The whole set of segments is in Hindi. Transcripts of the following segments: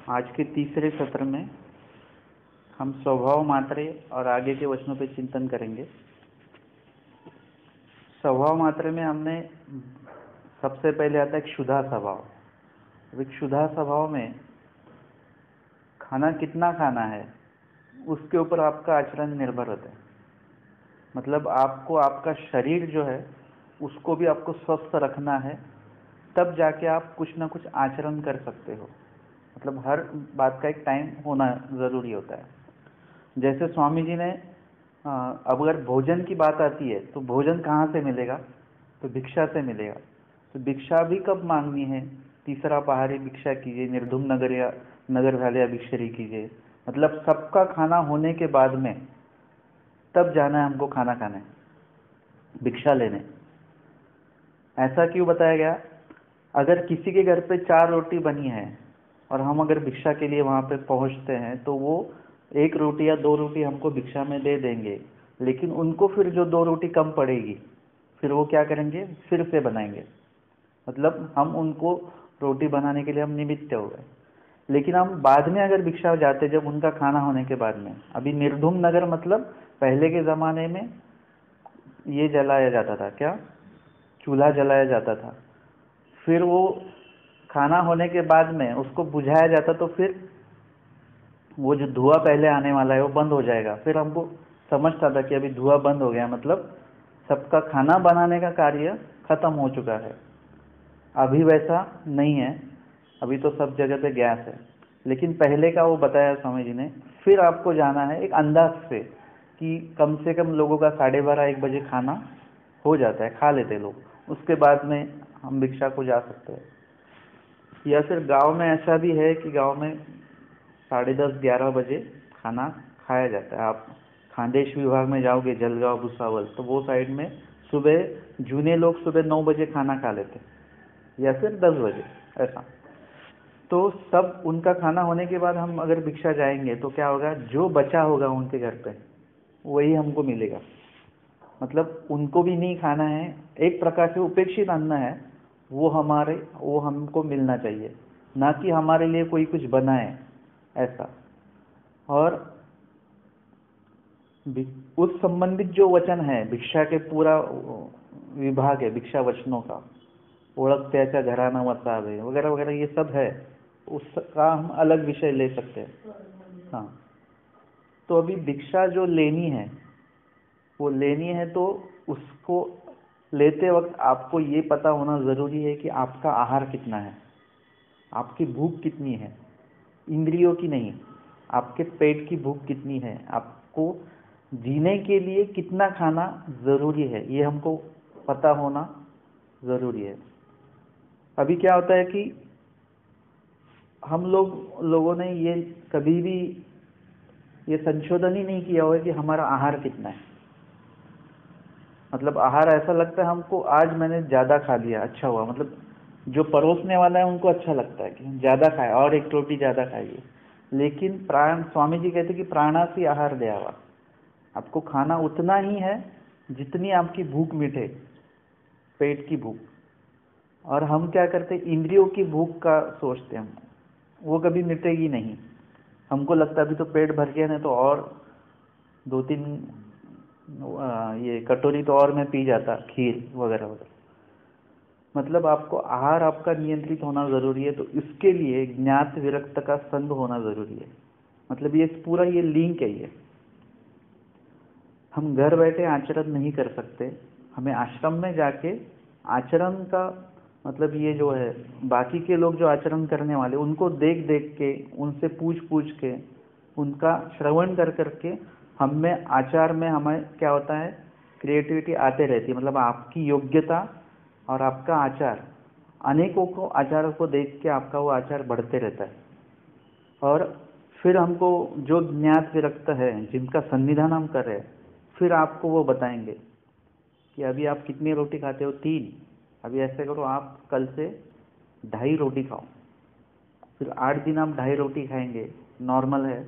आज के तीसरे सत्र में हम स्वभाव मात्रे और आगे के वचनों पर चिंतन करेंगे। स्वभाव मात्रे में हमने सबसे पहले आता है क्षुधा स्वभाव। क्षुधा स्वभाव में खाना कितना खाना है उसके ऊपर आपका आचरण निर्भर होता है। मतलब आपको आपका शरीर जो है उसको भी आपको स्वस्थ रखना है, तब जाके आप कुछ ना कुछ आचरण कर सकते हो। मतलब हर बात का एक टाइम होना ज़रूरी होता है। जैसे स्वामी जी ने अब अगर भोजन की बात आती है तो भोजन कहाँ से मिलेगा? तो भिक्षा से मिलेगा। तो भिक्षा भी कब मांगनी है? तीसरा पहाड़ी भिक्षा कीजिए, निर्धूम नगर या नगर वाले भिक्षरी कीजिए। मतलब सबका खाना होने के बाद में तब जाना है हमको खाना खाने, भिक्षा लेने। ऐसा क्यों बताया गया? अगर किसी के घर पे 4 रोटी बनी है और हम अगर भिक्षा के लिए वहाँ पे पहुँचते हैं तो वो 1 रोटी या 2 रोटी हमको भिक्षा में दे देंगे, लेकिन उनको फिर जो 2 रोटी कम पड़ेगी फिर वो क्या करेंगे? फिर से बनाएंगे। मतलब हम उनको रोटी बनाने के लिए हम निमित्त हो गए। लेकिन हम बाद में अगर भिक्षा जाते, जब उनका खाना होने के बाद में, अभी निर्धूम नगर मतलब पहले के ज़माने में ये जलाया जाता था, क्या? चूल्हा जलाया जाता था। फिर वो खाना होने के बाद में उसको बुझाया जाता, तो फिर वो जो धुआं पहले आने वाला है वो बंद हो जाएगा। फिर हमको समझता था कि अभी धुआं बंद हो गया, मतलब सबका खाना बनाने का कार्य खत्म हो चुका है। अभी वैसा नहीं है, अभी तो सब जगह पे गैस है। लेकिन पहले का वो बताया स्वामी जी ने। फिर आपको जाना है एक अंदाज से कि कम से कम लोगों का 12:30-1 बजे खाना हो जाता है, खा लेते लोग। उसके बाद में हम भिक्षा को जा सकते हैं। या फिर गांव में ऐसा भी है कि गांव में 10:30-11 बजे खाना खाया जाता है। आप खानदेश विभाग में जाओगे, जलगांव, भुसावल, तो वो साइड में सुबह जूने लोग सुबह 9 बजे खाना खा लेते या फिर 10 बजे ऐसा। तो सब उनका खाना होने के बाद हम अगर भिक्षा जाएंगे तो क्या होगा? जो बचा होगा उनके घर पे वही हमको मिलेगा। मतलब उनको भी नहीं खाना है, एक प्रकार से उपेक्षित अन्न है, वो हमको मिलना चाहिए, ना कि हमारे लिए कोई कुछ बनाए ऐसा। और उस संबंधित जो वचन है, भिक्षा के पूरा विभाग है भिक्षा वचनों का, ओळखत्याच्या घराना वसावे वगैरह वगैरह, ये सब है। उसका हम अलग विषय ले सकते हैं। हाँ, तो अभी भिक्षा जो लेनी है वो लेनी है, तो उसको लेते वक्त आपको ये पता होना ज़रूरी है कि आपका आहार कितना है, आपकी भूख कितनी है। इंद्रियों की नहीं, आपके पेट की भूख कितनी है, आपको जीने के लिए कितना खाना ज़रूरी है, ये हमको पता होना ज़रूरी है। अभी क्या होता है कि हम लोगों ने ये कभी भी ये संशोधन ही नहीं किया हुआ कि हमारा आहार कितना है। मतलब आहार ऐसा लगता है हमको, आज मैंने ज़्यादा खा लिया, अच्छा हुआ। मतलब जो परोसने वाला है उनको अच्छा लगता है कि ज़्यादा खाए और 1 रोटी ज़्यादा खाइए। लेकिन स्वामी जी कहते कि प्राणासी आहार द्यावा। आपको खाना उतना ही है जितनी आपकी भूख मिटे, पेट की भूख। और हम क्या करते, इंद्रियों की भूख का सोचते हैं, वो कभी मिटेगी नहीं। हमको लगता है अभी तो पेट भर गया है तो और 2-3 ये कटोरी तो और मैं पी जाता, खीर वगैरह वगैरह। मतलब आपको आहार आपका नियंत्रित होना ज़रूरी है। तो इसके लिए ज्ञात विरक्त का संग होना ज़रूरी है। मतलब ये पूरा ये लिंक है। ये हम घर बैठे आचरण नहीं कर सकते, हमें आश्रम में जाके आचरण का मतलब ये जो है, बाकी के लोग जो आचरण करने वाले उनको देख देख के, उनसे पूछ पूछ के, उनका श्रवण कर करके हम में आचार में हमें क्या होता है, क्रिएटिविटी आते रहती है। मतलब आपकी योग्यता और आपका आचार, अनेकों को आचारों को देख के आपका वो आचार बढ़ते रहता है। और फिर हमको जो ज्ञात विरक्त है जिनका सन्निधान हम कर रहे हैं, फिर आपको वो बताएंगे कि अभी आप कितनी रोटी खाते हो? 3। अभी ऐसे करो, आप कल से 2.5 रोटी खाओ। फिर 8 दिन आप 2.5 रोटी खाएंगे, नॉर्मल है।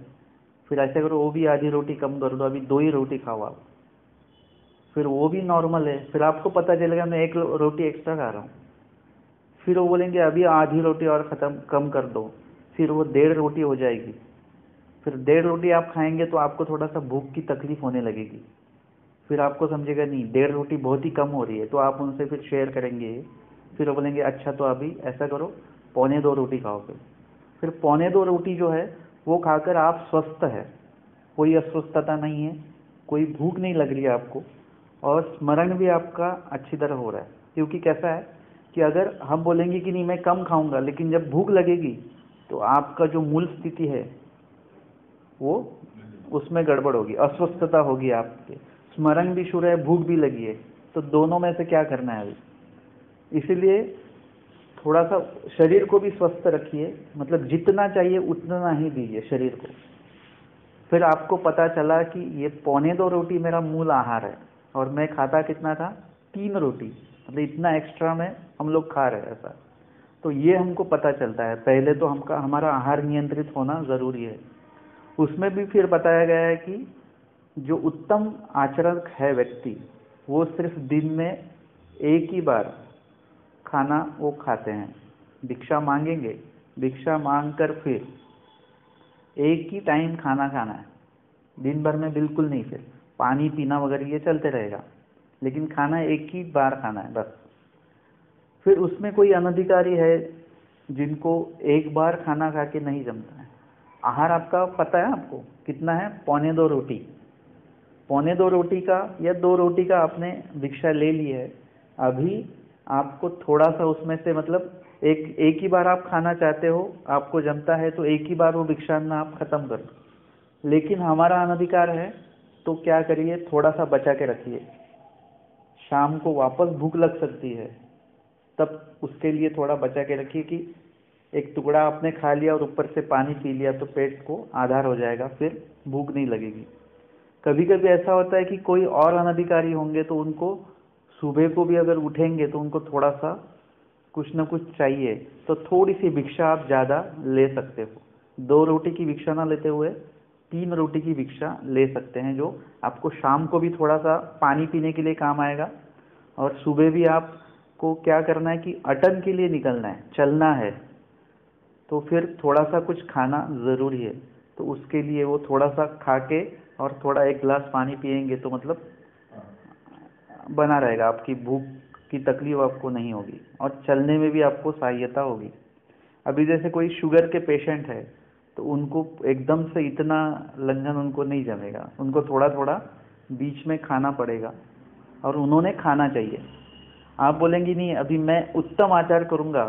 फिर ऐसे करो, वो भी आधी रोटी कम कर दो, अभी 2 ही रोटी खाओ आप। फिर वो भी नॉर्मल है। फिर आपको पता चलेगा मैं 1 रोटी एक्स्ट्रा खा रहा हूँ। फिर वो बोलेंगे अभी आधी रोटी और ख़त्म कम कर दो। फिर वो 1.5 रोटी हो जाएगी। फिर 1.5 रोटी आप खाएंगे तो आपको थोड़ा सा भूख की तकलीफ होने लगेगी। फिर आपको समझेगा नहीं 1.5 रोटी बहुत ही कम हो रही है, तो आप उनसे फिर शेयर करेंगे। फिर वो बोलेंगे अच्छा तो अभी ऐसा करो 1.25 रोटी खाओ। फिर 1.25 रोटी जो है वो खाकर आप स्वस्थ है, कोई अस्वस्थता नहीं है, कोई भूख नहीं लग रही है आपको, और स्मरण भी आपका अच्छी तरह हो रहा है। क्योंकि कैसा है कि अगर हम बोलेंगे कि नहीं मैं कम खाऊंगा, लेकिन जब भूख लगेगी तो आपका जो मूल स्थिति है वो उसमें गड़बड़ होगी, अस्वस्थता होगी, आपके स्मरण भी शुरू है, भूख भी लगी है, तो दोनों में से क्या करना है अभी। इसीलिए थोड़ा सा शरीर को भी स्वस्थ रखिए, मतलब जितना चाहिए उतना ही दीजिए शरीर को। फिर आपको पता चला कि ये 1.25 रोटी मेरा मूल आहार है, और मैं खाता कितना था 3 रोटी, मतलब इतना एक्स्ट्रा में हम लोग खा रहे हैं ऐसा। तो ये हमको पता चलता है। पहले तो हमारा आहार नियंत्रित होना ज़रूरी है। उसमें भी फिर बताया गया है कि जो उत्तम आचरण है व्यक्ति, वो सिर्फ दिन में एक ही बार खाना वो खाते हैं। भिक्षा मांगेंगे, भिक्षा मांग कर फिर एक ही टाइम खाना खाना है, दिन भर में बिल्कुल नहीं। फिर पानी पीना वगैरह ये चलते रहेगा, लेकिन खाना एक ही बार खाना है बस। फिर उसमें कोई अनधिकारी है जिनको एक बार खाना खा के नहीं जमता है। आहार आपका पता है आपको कितना है, 1.25 रोटी। 1.25 रोटी का या 2 रोटी का आपने भिक्षा ले ली है। अभी आपको थोड़ा सा उसमें से, मतलब एक ही बार आप खाना चाहते हो, आपको जमता है तो एक ही बार वो भिक्षान्न आप खत्म कर दो। लेकिन हमारा अनधिकार है, तो क्या करिए, थोड़ा सा बचा के रखिए। शाम को वापस भूख लग सकती है, तब उसके लिए थोड़ा बचा के रखिए कि एक टुकड़ा आपने खा लिया और ऊपर से पानी पी लिया तो पेट को आधार हो जाएगा, फिर भूख नहीं लगेगी। कभी कभी ऐसा होता है कि कोई और अनधिकारी होंगे तो उनको सुबह को भी अगर उठेंगे तो उनको थोड़ा सा कुछ ना कुछ चाहिए, तो थोड़ी सी भिक्षा आप ज़्यादा ले सकते हो। 2 रोटी की भिक्षा ना लेते हुए 3 रोटी की भिक्षा ले सकते हैं, जो आपको शाम को भी थोड़ा सा पानी पीने के लिए काम आएगा। और सुबह भी आपको क्या करना है कि अटन के लिए निकलना है, चलना है, तो फिर थोड़ा सा कुछ खाना ज़रूरी है। तो उसके लिए वो थोड़ा सा खा के और थोड़ा 1 गिलास पानी पिएंगे तो मतलब बना रहेगा, आपकी भूख की तकलीफ आपको नहीं होगी, और चलने में भी आपको सहायता होगी। अभी जैसे कोई शुगर के पेशेंट है तो उनको एकदम से इतना लंघन उनको नहीं जमेगा, उनको थोड़ा थोड़ा बीच में खाना पड़ेगा, और उन्होंने खाना चाहिए। आप बोलेंगी नहीं अभी मैं उत्तम आचार करूँगा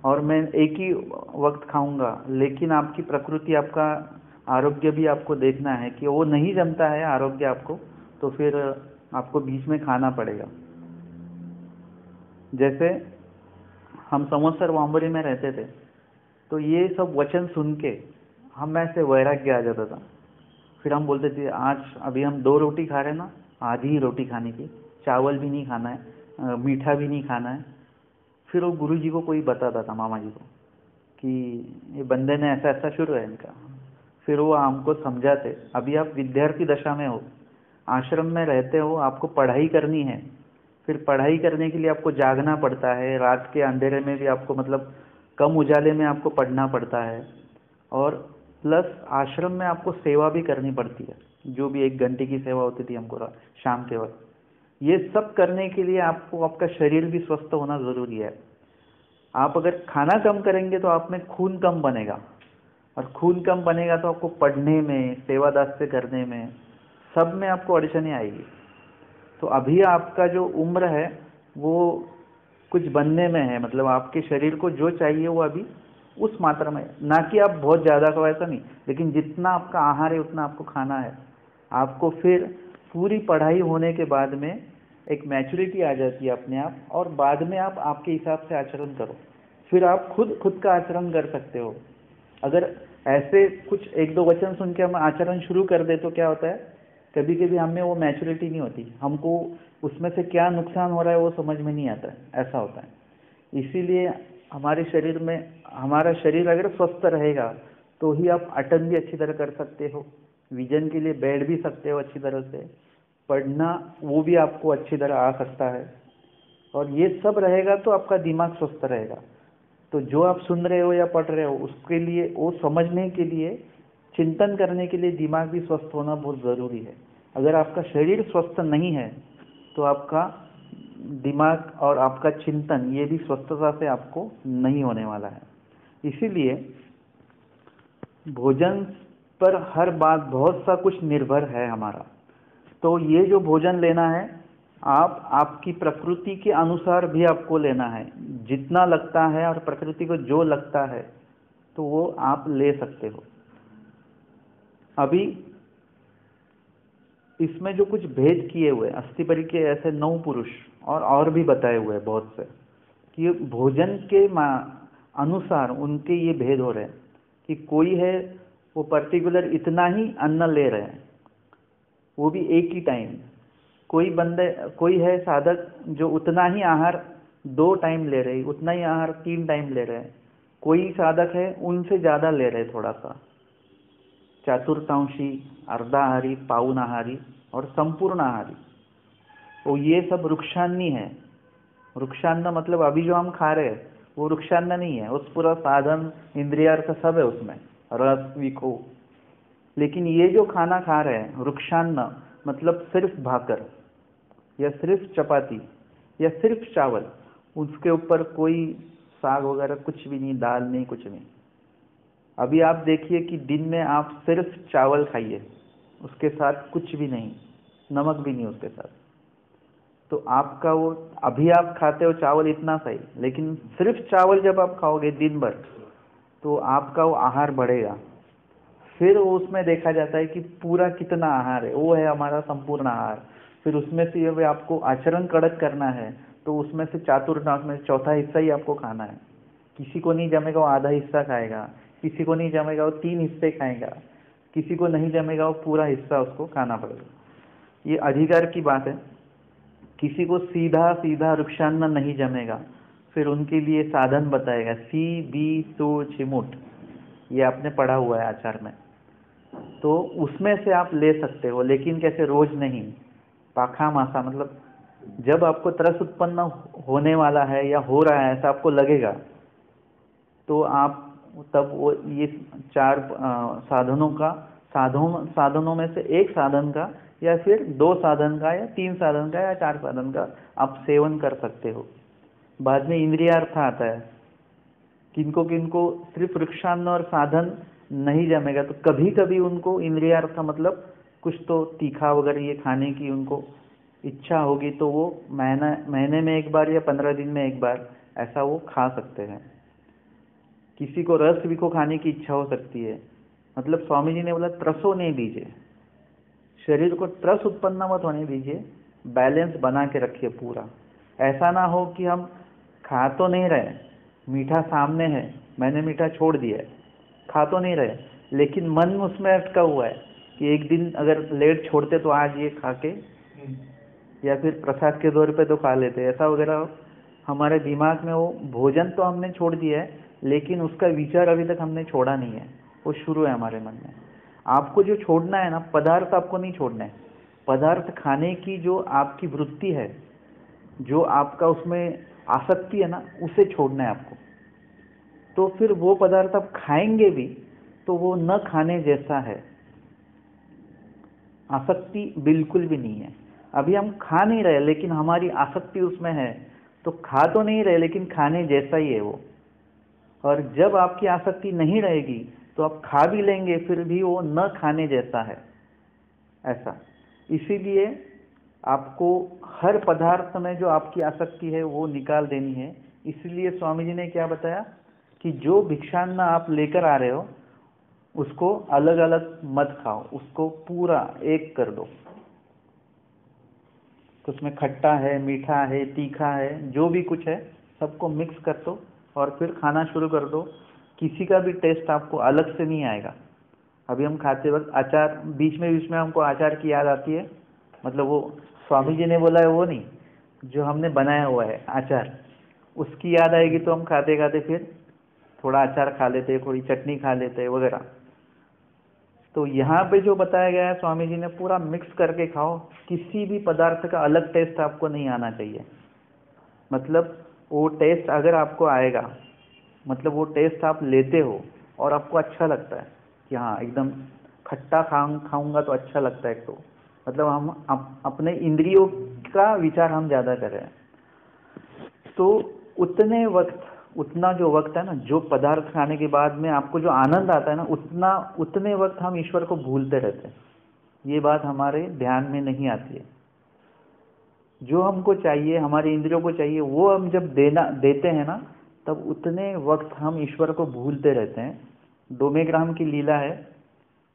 और मैं एक ही वक्त खाऊंगा, लेकिन आपकी प्रकृति, आपका आरोग्य भी आपको देखना है कि वो नहीं जमता है आरोग्य आपको, तो फिर आपको बीच में खाना पड़ेगा। जैसे हम संवत्सर वामबरी में रहते थे, तो ये सब वचन सुन के हम में से वैराग्य आ जाता था। फिर हम बोलते थे आज अभी हम 2 रोटी खा रहे हैं ना, आधी ही रोटी खाने की, चावल भी नहीं खाना है, मीठा भी नहीं खाना है। फिर वो गुरु जी को कोई बताता था, मामा जी को, कि ये बंदे ने ऐसा ऐसा शुरू है इनका। फिर वो हमको समझाते, अभी आप विद्यार्थी दशा में हो, आश्रम में रहते हो, आपको पढ़ाई करनी है। फिर पढ़ाई करने के लिए आपको जागना पड़ता है, रात के अंधेरे में भी आपको, मतलब कम उजाले में आपको पढ़ना पड़ता है, और प्लस आश्रम में आपको सेवा भी करनी पड़ती है, जो भी 1 घंटे की सेवा होती थी हमको शाम के वक्त। ये सब करने के लिए आपको आपका शरीर भी स्वस्थ होना ज़रूरी है। आप अगर खाना कम करेंगे तो आप में खून कम बनेगा, और खून कम बनेगा तो आपको पढ़ने में, सेवा दास्य करने में, सब में आपको अड़चनें आएगी। तो अभी आपका जो उम्र है वो कुछ बनने में है, मतलब आपके शरीर को जो चाहिए वो अभी उस मात्रा में, ना कि आप बहुत ज़्यादा खाओ ऐसा नहीं, लेकिन जितना आपका आहार है उतना आपको खाना है। आपको फिर पूरी पढ़ाई होने के बाद में एक मैच्योरिटी आ जाती है अपने आप, और बाद में आप आपके हिसाब से आचरण करो, फिर आप खुद का आचरण कर सकते हो। अगर ऐसे कुछ 1-2 वचन सुन के हम आचरण शुरू कर दे तो क्या होता है, कभी कभी हमें वो मैच्योरिटी नहीं होती, हमको उसमें से क्या नुकसान हो रहा है वो समझ में नहीं आता है, ऐसा होता है। इसीलिए हमारे शरीर में, हमारा शरीर अगर स्वस्थ रहेगा तो ही आप अटन भी अच्छी तरह कर सकते हो, विजन के लिए बैठ भी सकते हो अच्छी तरह से, पढ़ना वो भी आपको अच्छी तरह आ सकता है, और ये सब रहेगा तो आपका दिमाग स्वस्थ रहेगा। तो जो आप सुन रहे हो या पढ़ रहे हो उसके लिए, वो समझने के लिए, चिंतन करने के लिए दिमाग भी स्वस्थ होना बहुत ज़रूरी है। अगर आपका शरीर स्वस्थ नहीं है तो आपका दिमाग और आपका चिंतन ये भी स्वस्थता से आपको नहीं होने वाला है। इसीलिए भोजन पर हर बात, बहुत सा कुछ निर्भर है हमारा। तो ये जो भोजन लेना है, आपकी प्रकृति के अनुसार भी आपको लेना है। जितना लगता है और प्रकृति को जो लगता है तो वो आप ले सकते हो। अभी इसमें जो कुछ भेद किए हुए अस्थिपरी के ऐसे 9 पुरुष और भी बताए हुए हैं बहुत से, कि भोजन के अनुसार उनके ये भेद हो रहे हैं कि कोई है वो पर्टिकुलर इतना ही अन्न ले रहे हैं, वो भी एक ही टाइम। कोई है साधक जो उतना ही आहार 2 टाइम ले रहे, उतना ही आहार 3 टाइम ले रहे हैं। कोई साधक है उनसे ज़्यादा ले रहे, थोड़ा सा चतुर्थांशी, अर्धाहारी, पाउन आहारी और संपूर्ण आहारी। तो ये सब रुक्षान्नी है। रुक्षान्न मतलब अभी जो हम खा रहे हैं वो रुक्षान्न नहीं है, उस पूरा साधन इंद्रियार्थ सब है उसमें, रस विखो। लेकिन ये जो खाना खा रहे हैं रुक्षान्न मतलब सिर्फ भाकर या सिर्फ चपाती या सिर्फ चावल, उसके ऊपर कोई साग वगैरह कुछ भी नहीं, दाल नहीं, कुछ नहीं। अभी आप देखिए कि दिन में आप सिर्फ चावल खाइए, उसके साथ कुछ भी नहीं, नमक भी नहीं उसके साथ, तो आपका वो, अभी आप खाते हो चावल इतना सही, लेकिन सिर्फ चावल जब आप खाओगे दिन भर तो आपका वो आहार बढ़ेगा। फिर वो उसमें देखा जाता है कि पूरा कितना आहार है, वो है हमारा संपूर्ण आहार। फिर उसमें से ये आपको आचरण कड़क करना है तो उसमें से चातुर्मास में चौथा हिस्सा ही आपको खाना है। किसी को नहीं जमेगा वो आधा हिस्सा खाएगा, किसी को नहीं जमेगा वो 3 हिस्से खाएगा, किसी को नहीं जमेगा वो पूरा हिस्सा उसको खाना पड़ेगा। ये अधिकार की बात है। किसी को सीधा सीधा रुक्षान्न नहीं जमेगा, फिर उनके लिए साधन बताएगा, सी बी सो चिमुट, ये आपने पढ़ा हुआ है आचार में। तो उसमें से आप ले सकते हो, लेकिन कैसे, रोज नहीं। पाखा मासा मतलब जब आपको तरस उत्पन्न होने वाला है या हो रहा है ऐसा आपको लगेगा, तो आप तब वो ये 4 साधनों में से एक साधन का या फिर 2 साधन का या 3 साधन का या 4 साधन का आप सेवन कर सकते हो। बाद में इंद्रियार्थ आता है, किनको किनको सिर्फ वृक्षान्न और साधन नहीं जमेगा तो कभी कभी उनको इंद्रियार्थ मतलब कुछ तो तीखा वगैरह ये खाने की उनको इच्छा होगी, तो वो महीने में एक बार या 15 दिन में एक बार ऐसा वो खा सकते हैं। किसी को रस भी को खाने की इच्छा हो सकती है। मतलब स्वामी जी ने बोला त्रसो नहीं दीजिए, शरीर को त्रस उत्पन्न मत होने दीजिए, बैलेंस बना के रखिए पूरा। ऐसा ना हो कि हम खा तो नहीं रहे, मीठा सामने है, मैंने मीठा छोड़ दिया है, खा तो नहीं रहे, लेकिन मन उसमें अटका हुआ है कि एक दिन अगर लेट छोड़ते तो आज ये खा के, या फिर प्रसाद के दौर पे तो खा लेते, ऐसा वगैरह हमारे दिमाग में वो भोजन तो हमने छोड़ दिया है लेकिन उसका विचार अभी तक हमने छोड़ा नहीं है, वो शुरू है हमारे मन में। आपको जो छोड़ना है ना, पदार्थ आपको नहीं छोड़ना है, पदार्थ खाने की जो आपकी वृत्ति है, जो आपका उसमें आसक्ति है ना, उसे छोड़ना है आपको। तो फिर वो पदार्थ आप खाएंगे भी तो वो न खाने जैसा है, आसक्ति बिल्कुल भी नहीं है। अभी हम खा नहीं रहे लेकिन हमारी आसक्ति उसमें है, तो खा तो नहीं रहे लेकिन खाने जैसा ही है वो। और जब आपकी आसक्ति नहीं रहेगी तो आप खा भी लेंगे फिर भी वो न खाने जैसा है, ऐसा। इसीलिए आपको हर पदार्थ में जो आपकी आसक्ति है वो निकाल देनी है। इसलिए स्वामी जी ने क्या बताया कि जो भिक्षान्न आप लेकर आ रहे हो उसको अलग अलग मत खाओ, उसको पूरा एक कर दो। तो उसमें खट्टा है, मीठा है, तीखा है, जो भी कुछ है सबको मिक्स कर दो और फिर खाना शुरू कर दो। किसी का भी टेस्ट आपको अलग से नहीं आएगा। अभी हम खाते वक्त अचार, बीच में हमको अचार की याद आती है, मतलब वो स्वामी जी ने बोला है वो नहीं, जो हमने बनाया हुआ है अचार, उसकी याद आएगी तो हम खाते खाते फिर थोड़ा अचार खा लेते, थोड़ी चटनी खा लेते वगैरह। तो यहाँ पे जो बताया गया है स्वामी जी ने, पूरा मिक्स करके खाओ, किसी भी पदार्थ का अलग टेस्ट आपको नहीं आना चाहिए। मतलब वो टेस्ट अगर आपको आएगा मतलब वो टेस्ट आप लेते हो और आपको अच्छा लगता है कि हाँ एकदम खट्टा खाऊंगा तो अच्छा लगता है। तो मतलब हम अपने इंद्रियों का विचार हम ज़्यादा कर रहे हैं। तो उतना जो वक्त है ना, जो पदार्थ खाने के बाद में आपको जो आनंद आता है ना, उतने वक्त हम ईश्वर को भूलते रहते हैं। ये बात हमारे ध्यान में नहीं आती है। जो हमको चाहिए, हमारे इंद्रियों को चाहिए, वो हम जब देते हैं ना, तब उतने वक्त हम ईश्वर को भूलते रहते हैं। डोमेग्राम की लीला है,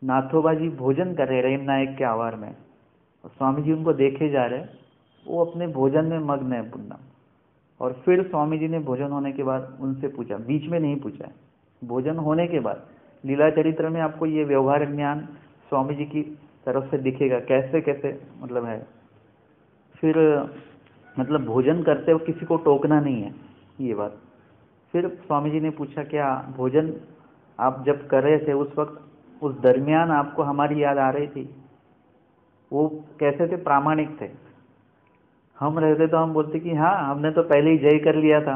नाथोबा जी भोजन कर रहे रेम नायक के आवार में, और स्वामी जी उनको देखे जा रहे, वो अपने भोजन में मग्न है पूर्ण। और फिर स्वामी जी ने भोजन होने के बाद उनसे पूछा, बीच में नहीं पूछा, भोजन होने के बाद। लीला चरित्र में आपको ये व्यवहार ज्ञान स्वामी जी की तरफ से दिखेगा, कैसे कैसे मतलब है। फिर मतलब भोजन करते हो किसी को टोकना नहीं है, ये बात। फिर स्वामी जी ने पूछा, क्या भोजन आप जब कर रहे थे उस वक्त, उस दरमियान आपको हमारी याद आ रही थी? वो कैसे थे? प्रामाणिक थे। हम रहते तो हम बोलते कि हाँ हमने तो पहले ही जय कर लिया था,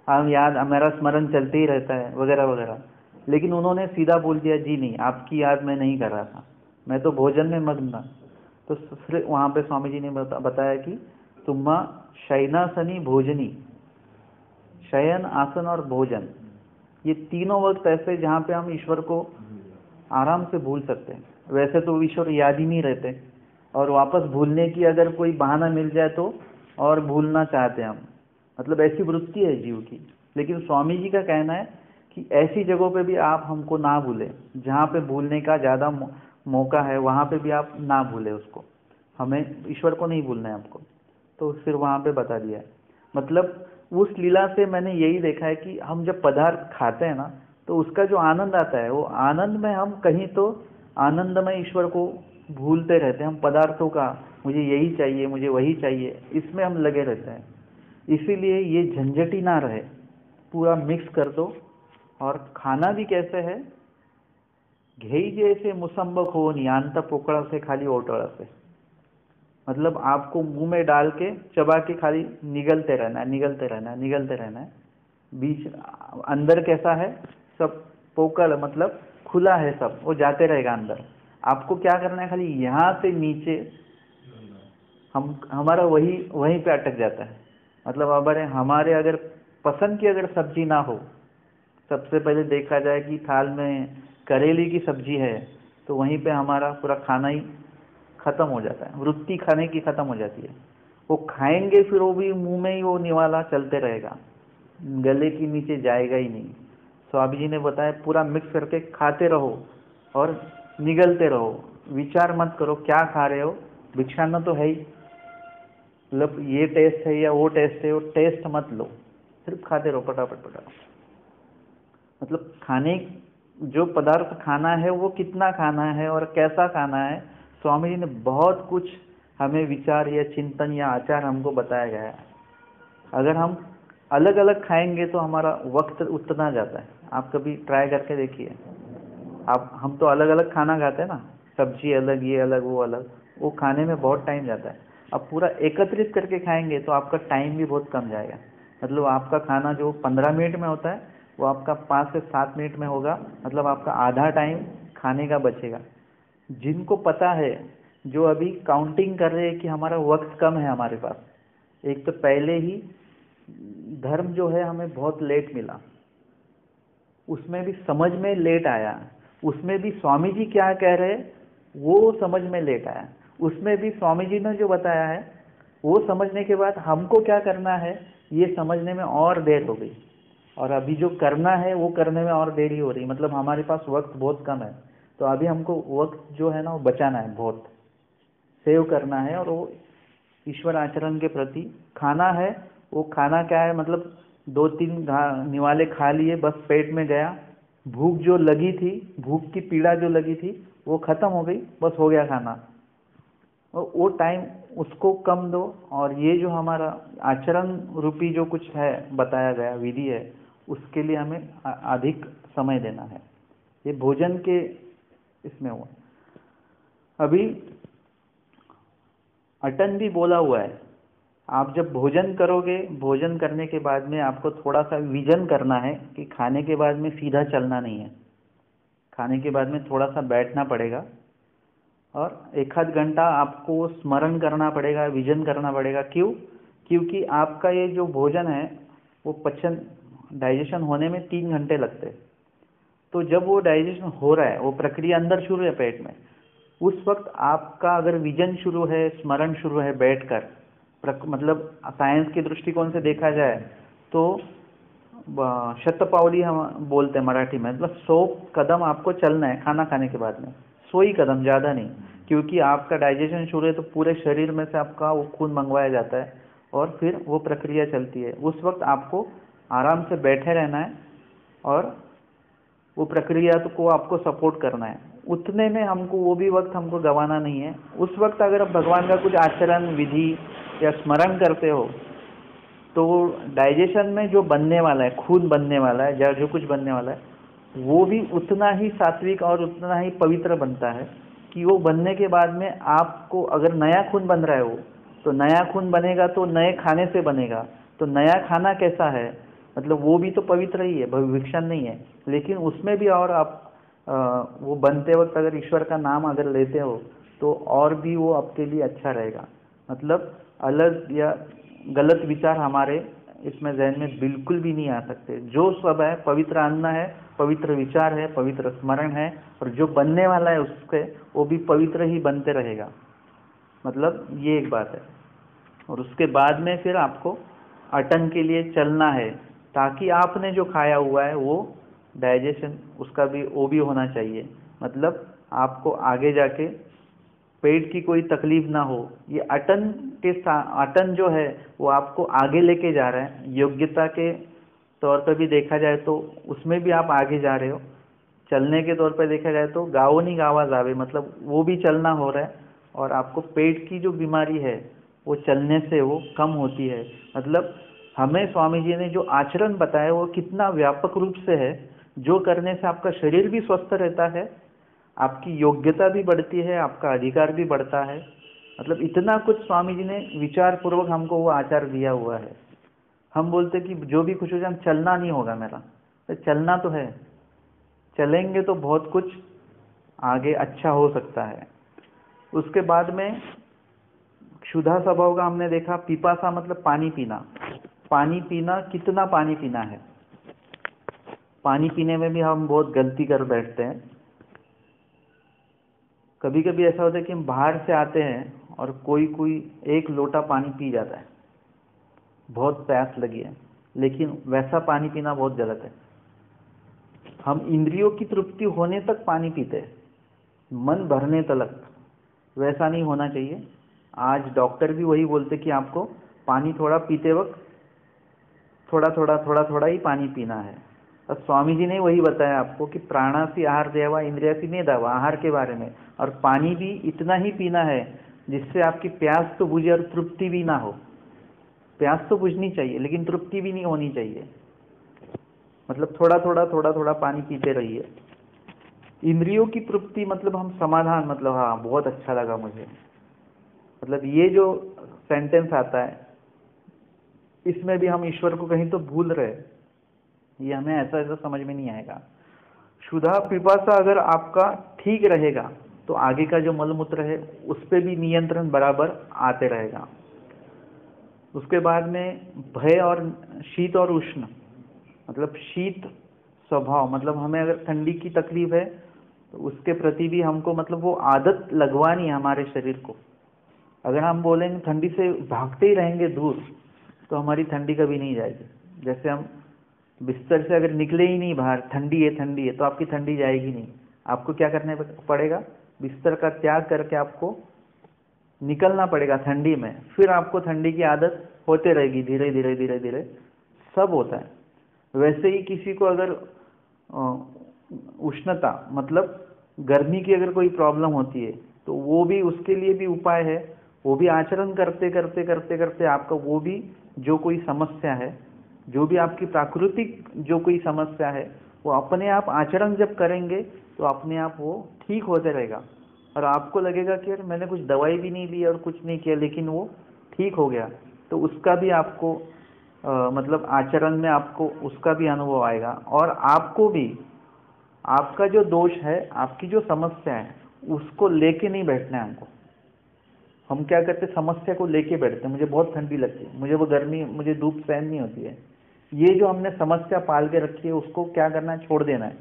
हम याद, हमारा स्मरण चलते ही रहता है वगैरह वगैरह। लेकिन उन्होंने सीधा बोल दिया, जी नहीं, आपकी याद मैं नहीं कर रहा था, मैं तो भोजन में मग्न था। तो फिर वहाँ पे स्वामी जी ने बताया कि तुम्हा शयनासनी भोजनी, शयन, आसन और भोजन, ये तीनों वक्त ऐसे जहाँ पे हम ईश्वर को आराम से भूल सकते हैं। वैसे तो ईश्वर याद ही नहीं रहते, और वापस भूलने की अगर कोई बहाना मिल जाए तो और भूलना चाहते हैं हम, मतलब ऐसी वृत्ति है जीव की। लेकिन स्वामी जी का कहना है कि ऐसी जगहों पे भी आप हमको ना भूलें, जहाँ पे भूलने का ज़्यादा मौका है वहाँ पे भी आप ना भूलें उसको, हमें ईश्वर को नहीं भूलना है हमको। तो फिर वहाँ पे बता दिया है। मतलब उस लीला से मैंने यही देखा है कि हम जब पदार्थ खाते हैं ना, तो उसका जो आनंद आता है, वो आनंद में हम कहीं तो आनंदमय ईश्वर को भूलते रहते हैं। हम पदार्थों का, मुझे यही चाहिए, मुझे वही चाहिए, इसमें हम लगे रहते हैं। इसीलिए ये झंझटी ना रहे, पूरा मिक्स कर दो। और खाना भी कैसे है, घेई जैसे मुसंबक हो नियांत पोकड़ा से खाली ओटड़ा से, मतलब आपको मुंह में डाल के चबा के खाली निगलते रहना है, निगलते रहना है, निगलते रहना है। बीच अंदर कैसा है, सब पोकल मतलब खुला है, सब वो जाते रहेगा अंदर। आपको क्या करना है, खाली यहाँ से नीचे हमारा वहीं पे अटक जाता है। मतलब हमारे अगर पसंद की अगर सब्जी ना हो, सबसे पहले देखा जाए कि थाल में करेली की सब्जी है, तो वहीं पे हमारा पूरा खाना ही खत्म हो जाता है, वृत्ति खाने की खत्म हो जाती है। वो खाएंगे फिर वो भी मुंह में ही वो निवाला चलते रहेगा, गले के नीचे जाएगा ही नहीं। स्वामी जी ने बताया पूरा मिक्स करके खाते रहो और निगलते रहो, विचार मत करो क्या खा रहे हो, भिक्षान्न तो है ही, मतलब ये टेस्ट है या वो टेस्ट है, वो टेस्ट मत लो, सिर्फ खाते रहो पटापट पटापट। मतलब खाने, जो पदार्थ खाना है वो कितना खाना है और कैसा खाना है, स्वामी जी ने बहुत कुछ हमें विचार या चिंतन या आचार हमको बताया गया है। अगर हम अलग अलग खाएंगे तो हमारा वक्त उतना जाता है। आप कभी ट्राई करके देखिए, हम तो अलग अलग खाना खाते हैं ना, सब्जी अलग, ये अलग, वो अलग, वो खाने में बहुत टाइम जाता है। अब पूरा एकत्रित करके खाएंगे तो आपका टाइम भी बहुत कम जाएगा। मतलब आपका खाना जो 15 मिनट में होता है, वो आपका 5 से 7 मिनट में होगा, मतलब आपका आधा टाइम खाने का बचेगा। जिनको पता है, जो अभी काउंटिंग कर रहे हैं कि हमारा वक्त कम है हमारे पास, एक तो पहले ही धर्म जो है हमें बहुत लेट मिला, उसमें भी समझ में लेट आया, उसमें भी स्वामी जी क्या कह रहे वो समझ में लेट आया, उसमें भी स्वामी जी ने जो बताया है वो समझने के बाद हमको क्या करना है ये समझने में और देर हो गई, और अभी जो करना है वो करने में और देरी हो रही। मतलब हमारे पास वक्त बहुत कम है, तो अभी हमको वक्त जो है ना वो बचाना है, बहुत सेव करना है। और वो ईश्वर आचरण के प्रति खाना है, वो खाना क्या है, मतलब 2-3 निवाले खा लिए, बस पेट में गया, भूख जो लगी थी, भूख की पीड़ा जो लगी थी वो खत्म हो गई, बस हो गया खाना। और वो टाइम उसको कम दो, और ये जो हमारा आचरण रूपी जो कुछ है बताया गया विधि है, उसके लिए हमें अधिक समय देना है। ये भोजन के इसमें हुआ। अभी अटन भी बोला हुआ है, आप जब भोजन करोगे, भोजन करने के बाद में आपको थोड़ा सा विजन करना है कि खाने के बाद में सीधा चलना नहीं है, खाने के बाद में थोड़ा सा बैठना पड़ेगा और एक आध घंटा आपको स्मरण करना पड़ेगा, विजन करना पड़ेगा। क्यों? क्योंकि आपका ये जो भोजन है वो पचन, डाइजेशन होने में 3 घंटे लगते हैं। तो जब वो डाइजेशन हो रहा है, वो प्रक्रिया अंदर शुरू है पेट में, उस वक्त आपका अगर विजन शुरू है, स्मरण शुरू है बैठकर, मतलब साइंस के दृष्टिकोण से देखा जाए तो शतपावली हम बोलते हैं मराठी में, मतलब 100 कदम आपको चलना है खाना खाने के बाद में, 100 ही कदम, ज़्यादा नहीं। क्योंकि आपका डाइजेशन शुरू है तो पूरे शरीर में से आपका वो खून मंगवाया जाता है और फिर वो प्रक्रिया चलती है। उस वक्त आपको आराम से बैठे रहना है और वो प्रक्रिया को आपको सपोर्ट करना है। उतने में हमको, वो भी वक्त हमको गंवाना नहीं है। उस वक्त अगर आप भगवान का कुछ आचरण, विधि या स्मरण करते हो तो डाइजेशन में जो बनने वाला है, खून बनने वाला है या जो कुछ बनने वाला है, वो भी उतना ही सात्विक और उतना ही पवित्र बनता है कि वो बनने के बाद में आपको, अगर नया खून बन रहा है वो, तो नया खून बनेगा तो नए खाने से बनेगा। तो नया खाना कैसा है, मतलब वो भी तो पवित्र ही है, भविष्यण नहीं है, लेकिन उसमें भी और आप वो बनते वक्त अगर ईश्वर का नाम अगर लेते हो तो और भी वो आपके लिए अच्छा रहेगा। मतलब अलग या गलत विचार हमारे इसमें जहन में बिल्कुल भी नहीं आ सकते। जो सब है पवित्र अन्न है, पवित्र विचार है, पवित्र स्मरण है, और जो बनने वाला है उसके, वो भी पवित्र ही बनते रहेगा। मतलब ये एक बात है। और उसके बाद में फिर आपको अटन के लिए चलना है, ताकि आपने जो खाया हुआ है वो डाइजेशन उसका भी, वो भी होना चाहिए। मतलब आपको आगे जाके पेट की कोई तकलीफ ना हो। ये अटन के अटन जो है वो आपको आगे लेके जा रहा है। योग्यता के तौर पर भी देखा जाए तो उसमें भी आप आगे जा रहे हो। चलने के तौर पर देखा जाए तो गाओ नहीं गावा जावे, मतलब वो भी चलना हो रहा है और आपको पेट की जो बीमारी है वो चलने से वो कम होती है। मतलब हमें स्वामी जी ने जो आचरण बताया वो कितना व्यापक रूप से है, जो करने से आपका शरीर भी स्वस्थ रहता है, आपकी योग्यता भी बढ़ती है, आपका अधिकार भी बढ़ता है। मतलब इतना कुछ स्वामी जी ने विचार पूर्वक हमको वो आचार दिया हुआ है। हम बोलते कि जो भी कुछ हो जाए, चलना नहीं होगा मेरा, तो चलना तो है, चलेंगे तो बहुत कुछ आगे अच्छा हो सकता है। उसके बाद में क्षुधा स्वभाव का हमने देखा। पिपासा मतलब पानी पीना। पानी पीना, कितना पानी पीना है। पानी पीने में भी हम बहुत गलती कर बैठते हैं। कभी कभी ऐसा होता है कि हम बाहर से आते हैं और कोई कोई 1 लोटा पानी पी जाता है, बहुत प्यास लगी है, लेकिन वैसा पानी पीना बहुत गलत है। हम इंद्रियों की तृप्ति होने तक पानी पीते हैं, मन भरने तक, वैसा नहीं होना चाहिए। आज डॉक्टर भी वही बोलते कि आपको पानी थोड़ा पीते वक्त थोड़ा थोड़ा थोड़ा थोड़ा ही पानी पीना है। और स्वामी जी ने वही बताया आपको कि प्राणासी आहार देवा इंद्रियासी ने दावा, आहार के बारे में। और पानी भी इतना ही पीना है जिससे आपकी प्यास तो बुझे और तृप्ति भी ना हो। प्यास तो बुझनी चाहिए लेकिन तृप्ति भी नहीं होनी चाहिए। मतलब थोड़ा थोड़ा थोड़ा थोड़ा पानी पीते रहिए। इंद्रियों की तृप्ति मतलब हम समाधान, मतलब हाँ बहुत अच्छा लगा मुझे, मतलब ये जो सेंटेंस आता है इसमें भी हम ईश्वर को कहीं तो भूल रहे, ये हमें ऐसा ऐसा समझ में नहीं आएगा। क्षुधा पिपासा अगर आपका ठीक रहेगा तो आगे का जो मलमूत्र है उस पर भी नियंत्रण बराबर आते रहेगा। उसके बाद में भय और शीत और उष्ण, मतलब शीत स्वभाव, मतलब हमें अगर ठंडी की तकलीफ है तो उसके प्रति भी हमको, मतलब वो आदत लगवानी है हमारे शरीर को। अगर हम बोलेंगे ठंडी से भागते ही रहेंगे दूर तो हमारी ठंडी कभी नहीं जाएगी। जैसे हम बिस्तर से अगर निकले ही नहीं बाहर, ठंडी है तो आपकी ठंडी जाएगी नहीं। आपको क्या करना पड़ेगा, बिस्तर का त्याग करके आपको निकलना पड़ेगा ठंडी में, फिर आपको ठंडी की आदत होते रहेगी, धीरे धीरे धीरे धीरे सब होता है। वैसे ही किसी को अगर उष्णता मतलब गर्मी की अगर कोई प्रॉब्लम होती है तो वो भी, उसके लिए भी उपाय है। वो भी आचरण करते करते करते करते आपका वो भी जो कोई समस्या है, जो भी आपकी प्राकृतिक जो कोई समस्या है, वो अपने आप आचरण जब करेंगे तो अपने आप वो ठीक होते रहेगा। और आपको लगेगा कि यार मैंने कुछ दवाई भी नहीं ली और कुछ नहीं किया लेकिन वो ठीक हो गया। तो उसका भी आपको मतलब आचरण में आपको उसका भी अनुभव आएगा। और आपको भी आपका जो दोष है, आपकी जो समस्या है, उसको लेके नहीं बैठना है हमको। हम क्या करते, समस्या को लेके बैठते हैं। मुझे बहुत ठंडी लगती है, मुझे वो गर्मी, मुझे धूप सहन नहीं होती है। ये जो हमने समस्या पाल के रखी है, उसको क्या करना है, छोड़ देना है।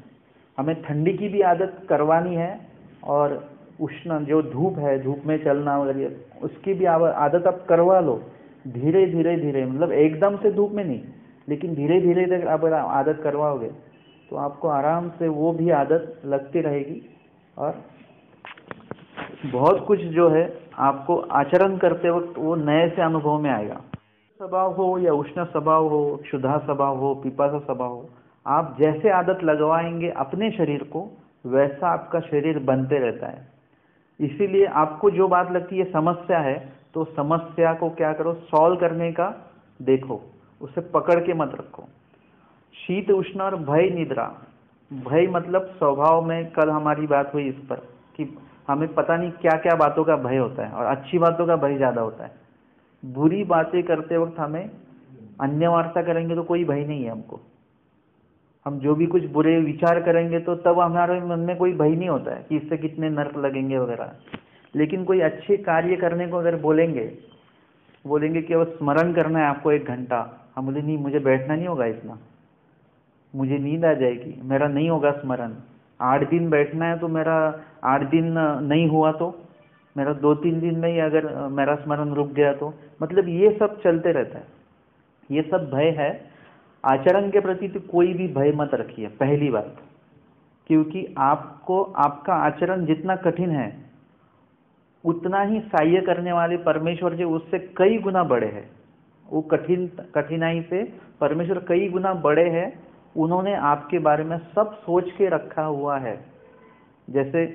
हमें ठंडी की भी आदत करवानी है, और उष्ण जो धूप है, धूप में चलना वगैरह, उसकी भी आदत आप करवा लो। धीरे धीरे धीरे, मतलब एकदम से धूप में नहीं, लेकिन धीरे धीरे तक आप अगर आदत करवाओगे तो आपको आराम से वो भी आदत लगती रहेगी। और बहुत कुछ जो है आपको आचरण करते वक्त वो नए से अनुभव में आएगा। स्वभाव हो या उष्ण स्वभाव हो, क्षुधा स्वभाव हो, पिपासा स्वभाव हो, आप जैसे आदत लगवाएंगे अपने शरीर को, वैसा आपका शरीर बनते रहता है। इसीलिए आपको जो बात लगती है समस्या है, तो समस्या को क्या करो, सॉल्व करने का देखो, उसे पकड़ के मत रखो। शीत उष्ण और भय निद्रा। भय मतलब स्वभाव में कल हमारी बात हुई इस पर कि हमें पता नहीं क्या क्या बातों का भय होता है, और अच्छी बातों का भय ज़्यादा होता है। बुरी बातें करते वक्त हमें अन्य वार्ता करेंगे तो कोई भय नहीं है हमको। हम जो भी कुछ बुरे विचार करेंगे तो तब हमारे मन में कोई भय नहीं होता है कि इससे कितने नर्क लगेंगे वगैरह। लेकिन कोई अच्छे कार्य करने को अगर बोलेंगे कि वो स्मरण करना है आपको 1 घंटा, हम बोले नहीं, मुझे बैठना नहीं होगा इतना, मुझे नींद आ जाएगी, मेरा नहीं होगा स्मरण। 8 दिन बैठना है तो मेरा 8 दिन नहीं हुआ तो मेरा 2-3 दिन में ही अगर मेरा स्मरण रुक गया तो, मतलब ये सब चलते रहता है। ये सब भय है। आचरण के प्रति तो कोई भी भय मत रखिए, पहली बात, क्योंकि आपको आपका आचरण जितना कठिन है, उतना ही सहाय्य करने वाले परमेश्वर जी उससे कई गुना बड़े हैं। वो कठिनाई से परमेश्वर कई गुना बड़े हैं। उन्होंने आपके बारे में सब सोच के रखा हुआ है। जैसे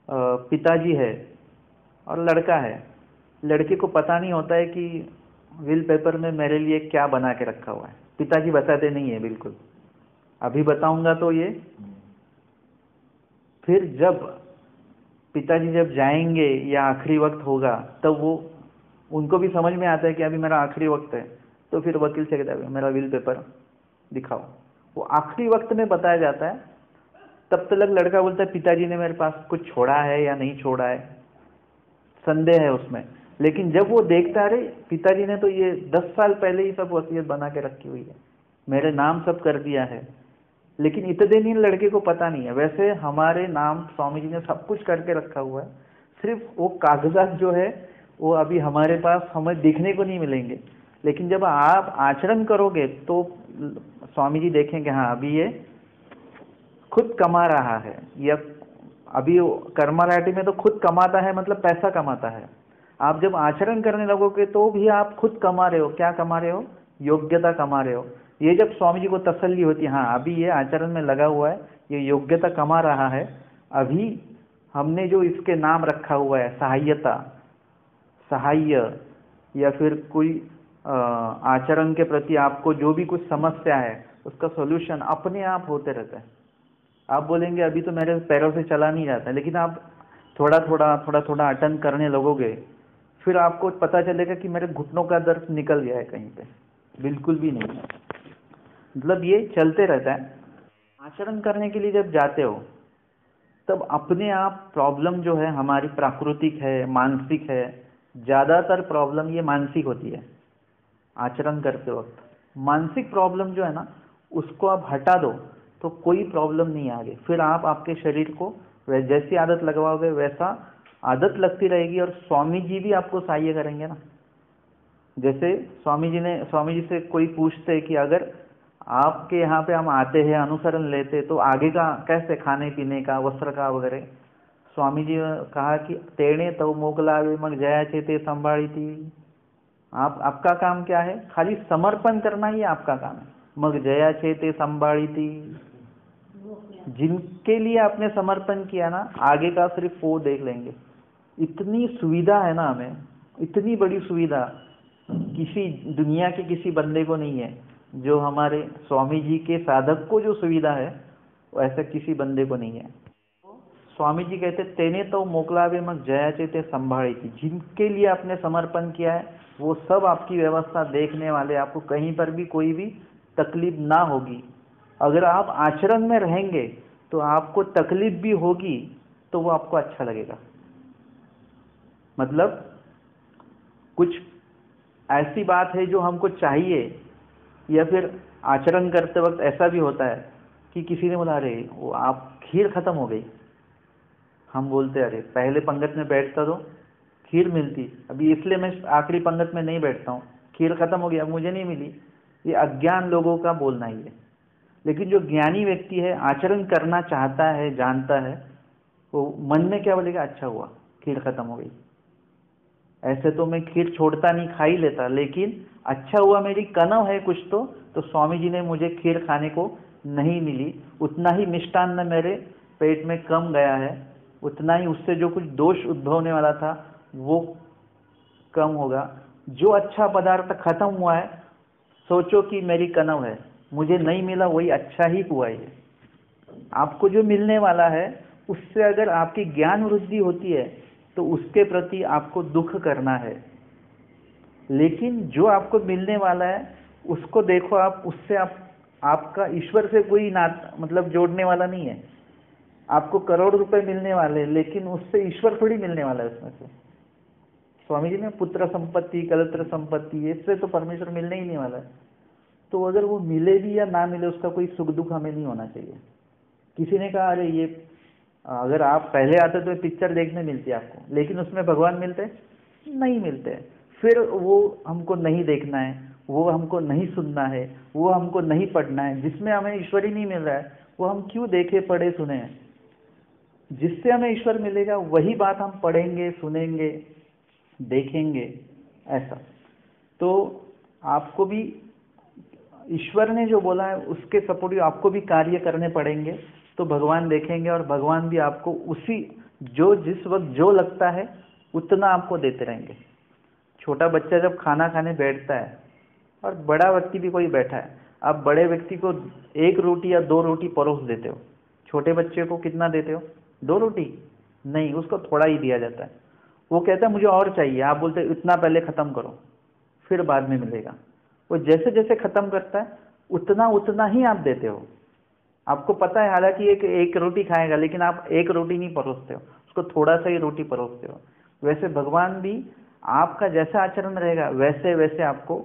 पिताजी है और लड़का है, लड़के को पता नहीं होता है कि विल पेपर में मेरे लिए क्या बना के रखा हुआ है। पिताजी बताते नहीं है बिल्कुल, अभी बताऊंगा तो ये। फिर जब पिताजी जब जाएंगे या आखिरी वक्त होगा, तब वो उनको भी समझ में आता है कि अभी मेरा आखिरी वक्त है, तो फिर वकील से कहता है मेरा विल पेपर दिखाओ। वो आखिरी वक्त में बताया जाता है। तब तक लड़का बोलता है पिताजी ने मेरे पास कुछ छोड़ा है या नहीं छोड़ा है, संदेह है उसमें। लेकिन जब वो देखता है, अरे पिताजी ने तो ये 10 साल पहले ही सब वसीयत बना के रखी हुई है, मेरे नाम सब कर दिया है, लेकिन इतने दिन इन लड़के को पता नहीं है। वैसे हमारे नाम स्वामी जी ने सब कुछ करके रखा हुआ है, सिर्फ वो कागजात जो है वो अभी हमारे पास हमें दिखने को नहीं मिलेंगे। लेकिन जब आप आचरण करोगे तो स्वामी जी देखेंगे हाँ अभी ये खुद कमा रहा है, या अभी कर्माराटी में तो खुद कमाता है, मतलब पैसा कमाता है। आप जब आचरण करने लगोगे तो भी आप खुद कमा रहे हो। क्या कमा रहे हो? योग्यता कमा रहे हो। ये जब स्वामी जी को तसल्ली होती है, हाँ अभी ये आचरण में लगा हुआ है, ये योग्यता कमा रहा है। अभी हमने जो इसके नाम रखा हुआ है, सहायता, सहाय, या फिर कोई आचरण के प्रति आपको जो भी कुछ समस्या है उसका सॉल्यूशन अपने आप होते रहता है। आप बोलेंगे अभी तो मेरे पैरों से चला नहीं जाता, लेकिन आप थोड़ा थोड़ा अटन करने लगोगे, फिर आपको पता चलेगा कि मेरे घुटनों का दर्द निकल गया है कहीं पे, बिल्कुल भी नहीं है। मतलब ये चलते रहता है। आचरण करने के लिए जब जाते हो तब अपने आप प्रॉब्लम जो है हमारी प्राकृतिक है, मानसिक है। ज़्यादातर प्रॉब्लम ये मानसिक होती है आचरण करते वक्त। मानसिक प्रॉब्लम जो है ना, उसको आप हटा दो तो कोई प्रॉब्लम नहीं आगे। फिर आप आपके शरीर को जैसी आदत लगवाओगे वैसा आदत लगती रहेगी, और स्वामी जी भी आपको सहाय्य करेंगे ना। जैसे स्वामी जी से कोई पूछते कि अगर आपके यहाँ पे हम आते हैं, अनुसरण लेते, तो आगे का कैसे, खाने पीने का, वस्त्र का वगैरह। स्वामी जी ने कहा कि तेणे तो मोकलावे मग जयाचे ते संभाली थी। आपका काम क्या है? खाली समर्पण करना ही आपका काम है। मग जयाचे ते संभाली थी, जिनके लिए आपने समर्पण किया ना, आगे का सिर्फ वो देख लेंगे। इतनी सुविधा है ना हमें, इतनी बड़ी सुविधा किसी दुनिया के किसी बंदे को नहीं है। जो हमारे स्वामी जी के साधक को जो सुविधा है वो ऐसा किसी बंदे को नहीं है। स्वामी जी कहते तेने तो मोकलावे मग जयाचे ते संभाळे थी, जिनके लिए आपने समर्पण किया है वो सब आपकी व्यवस्था देखने वाले, आपको कहीं पर भी कोई भी तकलीफ ना होगी। अगर आप आचरण में रहेंगे तो आपको तकलीफ भी होगी तो वो आपको अच्छा लगेगा। मतलब कुछ ऐसी बात है जो हमको चाहिए, या फिर आचरण करते वक्त ऐसा भी होता है कि किसी ने बोला अरे वो आप खीर खत्म हो गई, हम बोलते अरे पहले पंगत में बैठता तो खीर मिलती, अभी इसलिए मैं आखिरी पंगत में नहीं बैठता हूँ, खीर खत्म हो गई अब मुझे नहीं मिली। ये अज्ञान लोगों का बोलना ही है। लेकिन जो ज्ञानी व्यक्ति है, आचरण करना चाहता है, जानता है, वो मन में क्या बोलेगा, अच्छा हुआ खीर खत्म हो गई, ऐसे तो मैं खीर छोड़ता नहीं, खा ही लेता, लेकिन अच्छा हुआ मेरी कनव है कुछ तो स्वामी जी ने मुझे खीर खाने को नहीं मिली, उतना ही मिष्टान्न मेरे पेट में कम गया है, उतना ही उससे जो कुछ दोष उद्भवने वाला था वो कम होगा। जो अच्छा पदार्थ खत्म हुआ है, सोचो कि मेरी कनव है, मुझे नहीं मिला वही अच्छा ही हुआ है। आपको जो मिलने वाला है उससे अगर आपकी ज्ञान वृद्धि होती है तो उसके प्रति आपको दुख करना है, लेकिन जो आपको मिलने वाला है उसको देखो, आप उससे आपका ईश्वर से कोई नाता मतलब जोड़ने वाला नहीं है। आपको करोड़ रुपए मिलने वाले, लेकिन उससे ईश्वर थोड़ी मिलने वाला है उसमें से। स्वामी जी ने पुत्र संपत्ति, कलत्र संपत्ति, इससे तो परमेश्वर मिलने ही नहीं वाला है। तो अगर वो मिले भी या ना मिले उसका कोई सुख दुख हमें नहीं होना चाहिए। किसी ने कहा अरे ये अगर आप पहले आते तो पिक्चर देखने मिलती आपको, लेकिन उसमें भगवान मिलते नहीं मिलते, फिर वो हमको नहीं देखना है, वो हमको नहीं सुनना है, वो हमको नहीं पढ़ना है। जिसमें हमें ईश्वर ही नहीं मिल रहा है वो हम क्यों देखे पढ़े सुने हैं। जिससे हमें ईश्वर मिलेगा वही बात हम पढ़ेंगे, सुनेंगे, देखेंगे। ऐसा तो आपको भी ईश्वर ने जो बोला है उसके सपोर्ट आपको भी कार्य करने पड़ेंगे, तो भगवान देखेंगे और भगवान भी आपको उसी जो जिस वक्त जो लगता है उतना आपको देते रहेंगे। छोटा बच्चा जब खाना खाने बैठता है और बड़ा व्यक्ति भी कोई बैठा है, आप बड़े व्यक्ति को 1 रोटी या 2 रोटी परोस देते हो, छोटे बच्चे को कितना देते हो, 2 रोटी नहीं, उसको थोड़ा ही दिया जाता है। वो कहता है मुझे और चाहिए, आप बोलते इतना पहले ख़त्म करो फिर बाद में मिलेगा। वो जैसे जैसे ख़त्म करता है उतना उतना ही आप देते हो। आपको पता है हालांकि एक रोटी खाएगा, लेकिन आप 1 रोटी नहीं परोसते हो, उसको थोड़ा सा ही रोटी परोसते हो। वैसे भगवान भी आपका जैसा आचरण रहेगा वैसे वैसे आपको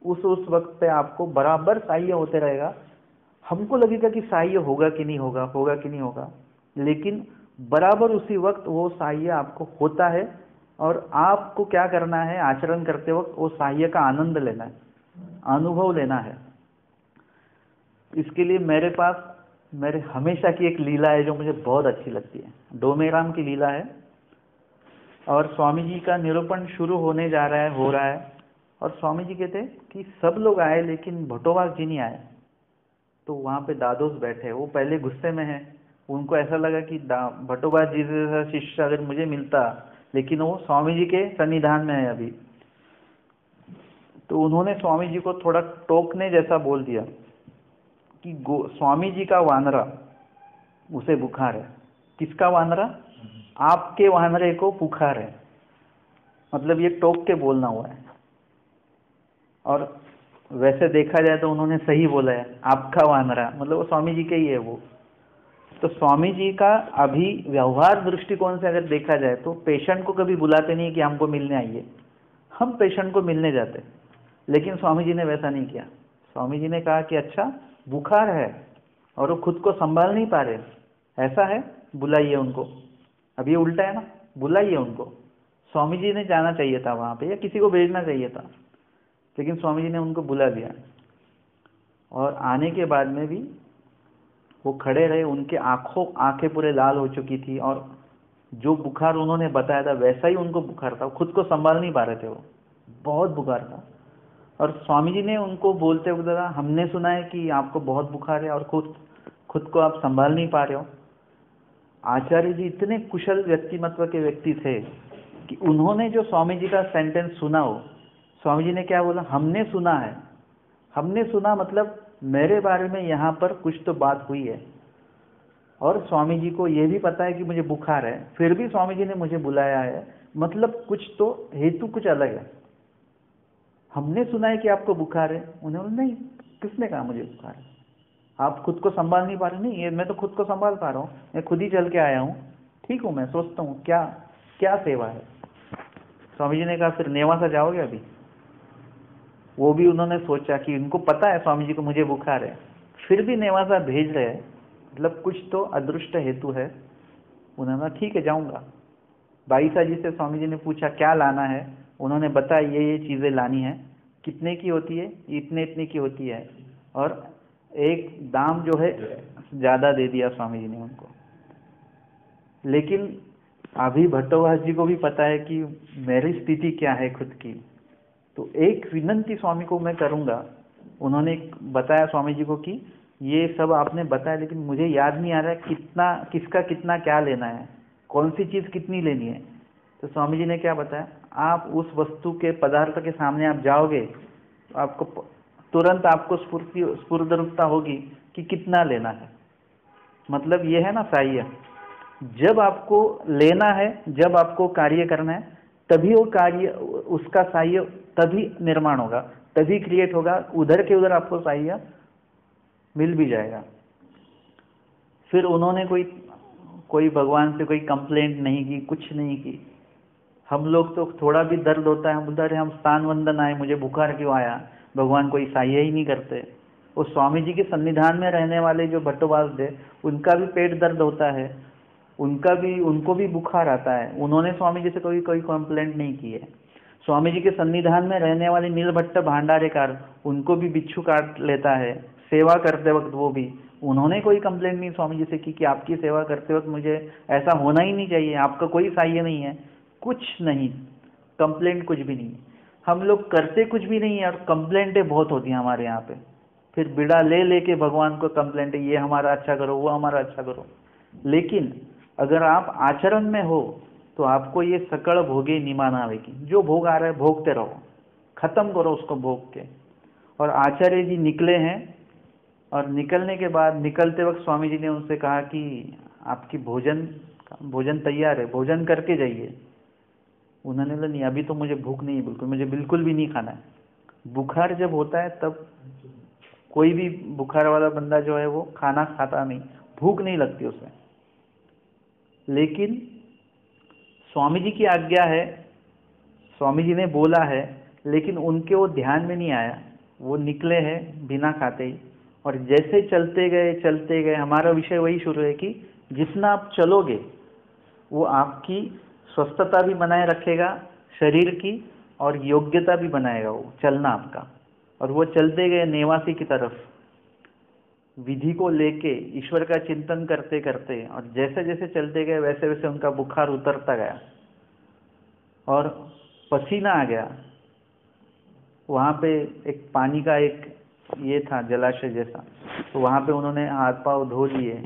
उस वक्त पे आपको बराबर सहाय्य होते रहेगा। हमको लगेगा कि सहाय्य होगा कि नहीं होगा, होगा कि नहीं होगा, लेकिन बराबर उसी वक्त वो सहाय्य आपको होता है। और आपको क्या करना है, आचरण करते वक्त वो सहाय्य का आनंद लेना है, अनुभव लेना है। इसके लिए मेरे हमेशा की एक लीला है जो मुझे बहुत अच्छी लगती है, डोमेराम की लीला है। और स्वामी जी का निरूपण शुरू होने जा रहा है, हो रहा है, और स्वामी जी कहते हैं कि सब लोग आए लेकिन भट्टोबाग जी नहीं आए। तो वहाँ पे दादोस बैठे, वो पहले गुस्से में है, उनको ऐसा लगा कि भट्टोबाग जी जैसा शिष्य अगर मुझे मिलता, लेकिन वो स्वामी जी के सन्निधान में है अभी। तो उन्होंने स्वामी जी को थोड़ा टोकने जैसा बोल दिया कि स्वामी जी का वानरा उसे बुखार है। किसका वानरा? आपके वानरे को बुखार है। मतलब ये टोक के बोलना हुआ है। और वैसे देखा जाए तो उन्होंने सही बोला है, आपका वानरा, मतलब वो स्वामी जी के ही है वो। तो स्वामी जी का अभी व्यवहार दृष्टिकोण से अगर देखा जाए तो पेशेंट को कभी बुलाते नहीं कि हमको मिलने आइए, हम पेशेंट को मिलने जाते। लेकिन स्वामी जी ने वैसा नहीं किया। स्वामी जी ने कहा कि अच्छा बुखार है और वो खुद को संभाल नहीं पा रहे, ऐसा है, बुलाइए उनको। अब ये उल्टा है ना, बुलाइए उनको। स्वामी जी ने जाना चाहिए था वहाँ पे, या किसी को भेजना चाहिए था, लेकिन स्वामी जी ने उनको बुला लिया। और आने के बाद में भी वो खड़े रहे, उनके आंखें पूरे लाल हो चुकी थी, और जो बुखार उन्होंने बताया था वैसा ही उनको बुखार था, खुद को संभाल नहीं पा रहे थे, वो बहुत बुखार था। और स्वामी जी ने उनको बोलते हुए बोला, हमने सुना है कि आपको बहुत बुखार है और खुद को आप संभाल नहीं पा रहे हो। आचार्य जी इतने कुशल व्यक्तिमत्व के व्यक्ति थे कि उन्होंने जो स्वामी जी का सेंटेंस सुना हो, स्वामी जी ने क्या बोला, हमने सुना है। हमने सुना मतलब मेरे बारे में यहाँ पर कुछ तो बात हुई है। और स्वामी जी को ये भी पता है कि मुझे बुखार है, फिर भी स्वामी जी ने मुझे बुलाया है, मतलब कुछ तो हेतु कुछ अलग है। हमने सुना है कि आपको बुखार है, उन्होंने बोला नहीं, किसने कहा मुझे बुखार है? आप खुद को संभाल नहीं पा रहे? नहीं, ये मैं तो खुद को संभाल पा रहा हूँ, मैं खुद ही चल के आया हूँ, ठीक हूँ, मैं सोचता हूँ क्या क्या सेवा है। स्वामी जी ने कहा फिर नेवासा जाओगे अभी? वो भी उन्होंने सोचा कि उनको पता है स्वामी जी को मुझे बुखार है, फिर भी नेवासा भेज रहे हैं, मतलब कुछ तो अदृष्ट हेतु है। उन्होंने कहा ठीक है जाऊंगा। बाईसा जी से स्वामी जी ने पूछा क्या लाना है, उन्होंने बताया ये चीज़ें लानी है। कितने की होती है? इतने इतने की होती है। और एक दाम जो है ज़्यादा दे दिया स्वामी जी ने उनको। लेकिन अभी भट्टोवास जी को भी पता है कि मेरी स्थिति क्या है खुद की, तो एक विनंती स्वामी को मैं करूँगा। उन्होंने बताया स्वामी जी को कि ये सब आपने बताया, लेकिन मुझे याद नहीं आ रहा है कितना, किसका कितना क्या लेना है, कौन सी चीज़ कितनी लेनी है। तो स्वामी जी ने क्या बताया, आप उस वस्तु के पदार्थ के सामने आप जाओगे तो आपको तुरंत आपको स्फुरदरूपता होगी कि कितना लेना है। मतलब ये है ना साह्य, जब आपको लेना है, जब आपको कार्य करना है, तभी वो कार्य, उसका साह्य तभी निर्माण होगा, तभी क्रिएट होगा, उधर के उधर आपको साह्य मिल भी जाएगा। फिर उन्होंने कोई भगवान से कोई कंप्लेंट नहीं की, कुछ नहीं की। हम लोग तो थोड़ा भी दर्द होता है, हम बोलते हैं हम स्थान वंदन आए, मुझे बुखार क्यों आया, भगवान कोई साह्य ही नहीं करते। वो स्वामी जी के सन्निधान में रहने वाले जो भट्टोवास थे, उनका भी पेट दर्द होता है, उनको भी बुखार आता है, उन्होंने स्वामी जी से कोई कोई कंप्लेंट नहीं की है। स्वामी जी के सन्निधान में रहने वाले नीलभट्ट भांडारेकार, उनको भी बिच्छू काट लेता है सेवा करते वक्त, वो भी उन्होंने कोई कंप्लेंट नहीं स्वामी जी से की कि आपकी सेवा करते वक्त मुझे ऐसा होना ही नहीं चाहिए, आपका कोई साह्य नहीं है, कुछ नहीं, कंप्लेंट कुछ भी नहीं। हम लोग करते कुछ भी नहीं है और कंप्लेंटें बहुत होती हैं हमारे यहाँ पे, फिर बिड़ा ले लेके भगवान को कंप्लेंट, ये हमारा अच्छा करो, वो हमारा अच्छा करो। लेकिन अगर आप आचरण में हो तो आपको ये सकल भोगे निमान आवेगी, जो भोग आ रहा है भोगते रहो, खत्म करो उसको भोग के। और आचार्य जी निकले हैं, और निकलने के बाद, निकलते वक्त स्वामी जी ने उनसे कहा कि आपकी भोजन तैयार है, भोजन करके जाइए। उन्होंने बोला नहीं, अभी तो मुझे भूख नहीं है, बिल्कुल मुझे बिल्कुल भी नहीं खाना है। बुखार जब होता है तब कोई भी बुखार वाला बंदा जो है वो खाना खाता नहीं, भूख नहीं लगती उसे। लेकिन स्वामी जी की आज्ञा है, स्वामी जी ने बोला है, लेकिन उनके वो ध्यान में नहीं आया, वो निकले हैं बिना खाते ही। और जैसे चलते गए, हमारा विषय वही शुरू है कि जितना आप चलोगे वो आपकी स्वस्थता भी बनाए रखेगा शरीर की, और योग्यता भी बनाएगा वो चलना आपका। और वो चलते गए नेवासी की तरफ, विधि को लेके ईश्वर का चिंतन करते करते, और जैसे जैसे चलते गए वैसे वैसे उनका बुखार उतरता गया और पसीना आ गया। वहाँ पे एक पानी का एक ये था जलाशय जैसा, तो वहाँ पे उन्होंने हाथ पांव धो लिए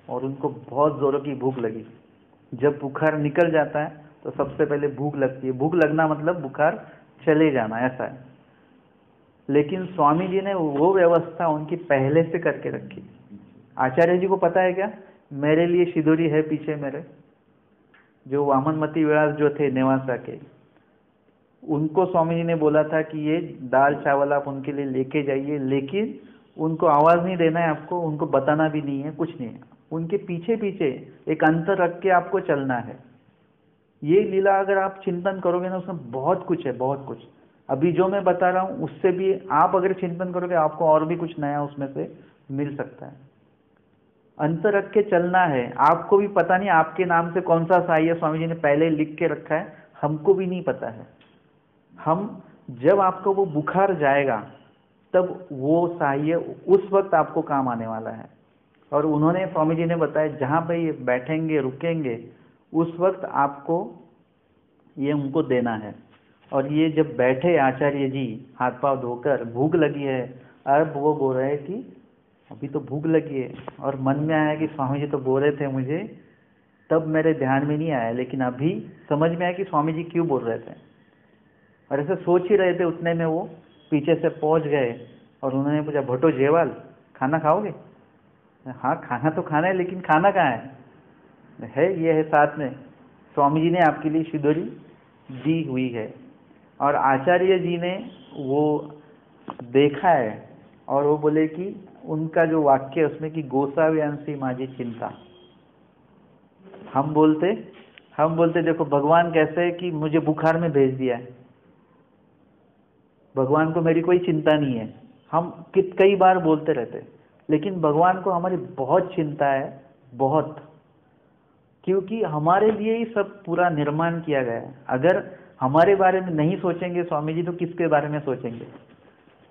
और उनको बहुत ज़ोरों की भूख लगी। जब बुखार निकल जाता है तो सबसे पहले भूख लगती है, भूख लगना मतलब बुखार चले जाना, ऐसा है। लेकिन स्वामी जी ने वो व्यवस्था उनकी पहले से करके रखी। आचार्य जी को पता है क्या, मेरे लिए सिदोरी है पीछे मेरे, जो वामनमती विलास जो थे नेवासा के, उनको स्वामी जी ने बोला था कि ये दाल चावल आप उनके लिए लेके जाइए, लेकिन उनको आवाज़ नहीं देना है आपको, उनको बताना भी नहीं है, कुछ नहीं है। उनके पीछे पीछे एक अंतर रख के आपको चलना है। ये लीला अगर आप चिंतन करोगे ना, उसमें बहुत कुछ है, बहुत कुछ। अभी जो मैं बता रहा हूँ उससे भी आप अगर चिंतन करोगे, आपको और भी कुछ नया उसमें से मिल सकता है। अंतर रख के चलना है। आपको भी पता नहीं आपके नाम से कौन सा साह्य स्वामी जी ने पहले लिख के रखा है, हमको भी नहीं पता है। हम जब आपको वो बुखार जाएगा तब वो साह्य उस वक्त आपको काम आने वाला है। और उन्होंने, स्वामी जी ने बताया, जहाँ पे ये बैठेंगे रुकेंगे उस वक्त आपको ये उनको देना है। और ये जब बैठे आचार्य जी हाथ पांव धोकर, भूख लगी है, अब वो बोल रहे हैं कि अभी तो भूख लगी है, और मन में आया कि स्वामी जी तो बोल रहे थे मुझे, तब मेरे ध्यान में नहीं आया, लेकिन अभी समझ में आया कि स्वामी जी क्यों बोल रहे थे। और ऐसे सोच ही रहे थे, उतने में वो पीछे से पहुंच गए और उन्होंने पूछा, भट्टो जेवाल खाना खाओगे? हाँ खाना तो खाना है, लेकिन खाना कहाँ है ये है साथ में। स्वामी जी ने आपके लिए शिदोरी दी हुई है, और आचार्य जी ने वो देखा है, और वो बोले कि उनका जो वाक्य है उसमें कि गोसाव्यांसी माझी चिंता। हम बोलते देखो भगवान कैसे है कि मुझे बुखार में भेज दिया है, भगवान को मेरी कोई चिंता नहीं है। हम कई बार बोलते रहते, लेकिन भगवान को हमारी बहुत चिंता है, बहुत, क्योंकि हमारे लिए ही सब पूरा निर्माण किया गया है। अगर हमारे बारे में नहीं सोचेंगे स्वामी जी तो किसके बारे में सोचेंगे।